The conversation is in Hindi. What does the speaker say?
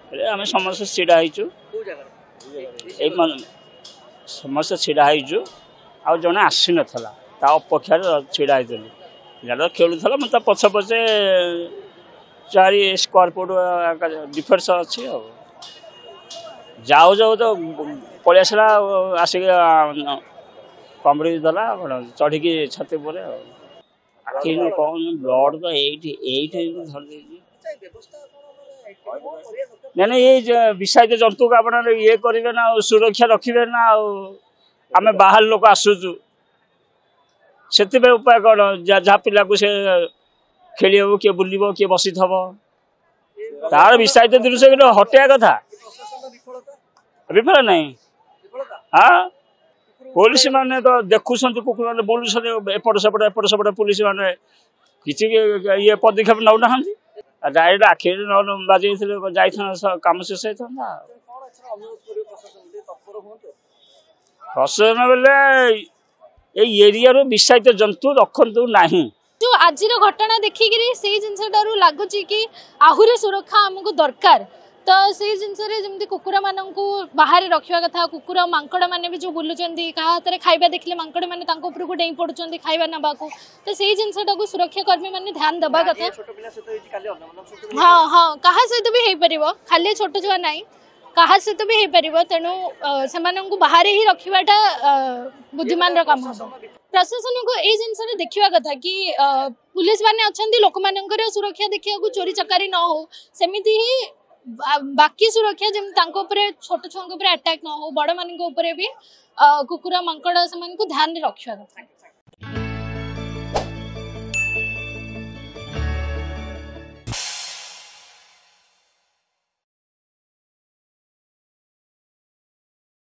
आम समस्त छिड़ा समस्त छिड़ा आ जड़े आसी नाला अपेक्षार छिड़ा पिला खेलुला मतलब पछे पछे 4 स्क्वायर फुट डिफरेन्स अच्छी जाऊ जाऊ तो पलि आसला आसिक कमड़ी देला चढ़ी छाती पर कौन ब्लड तो नहीं ये विषाक्त जंतु को आप ये करेंगे ना सुरक्षा रखिए ना आम बाहर लोक आसुचु से उपाय कौन जहाँ पिला को से खेल किए बुल किए बसी थब तार विषाक्त जिन हटिया कथा विफल नहीं हाँ पुलिस माने तो देखुं कुकुर मैंने बुलूँ एपट सेपट पुलिस माने किसी ये पदक्षेप नौ ना डायरेक्ट आखि बाजी कम शेष होता प्रशासन बेले एरिया विषाक्त जंतु रखु ना जो आज घटना देखिक से जिनटा लगुच कि आहरी सुरक्षा आमको दरकार तो से जिनसे कुकुर मान बाहर रखा कथा कुकुर मांकड़ मैंने भी जो बुलूं क्या हाथ में खाଇବା देखिले मांकड़ मैंने उपरको डेई पड़ुं खाଇବା नाकू तो से जिनटा सुरक्षा कर्मी मैंने ध्यान देवा कथा हाँ हाँ क्या सहित भी हो पार खाली छोट छुआ ना क्या सहित भी हो पार तेणु से बाहर ही रखाटा बुद्धिमान काम हम प्रशासन को ये जिन देखा कथा कि पुलिस मैंने अच्छा लोक मान सुरक्षा देखा चोरी चकारी न हो सेमती ही बाकी सुरक्षा जमी छोट छुआ अटैक न हो बड़ मान भी कुकुर मांकड़ से ध्यान रखा।